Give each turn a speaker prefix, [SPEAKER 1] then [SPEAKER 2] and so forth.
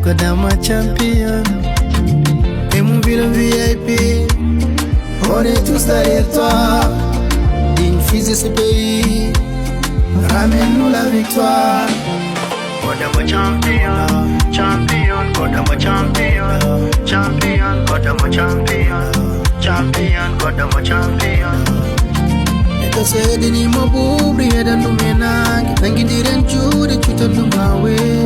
[SPEAKER 1] God I'm a champion. Et mon ville VIP, on est tous derrière toi. Digne fils de ce pays, ramène-nous la victoire. God I'm a champion, champion. God I'm a champion, champion. God I'm a champion, champion. God I'm a champion. Eka sedi ni mabu, briya dan lumenang. Tangi diren chu, de chuta lumawe.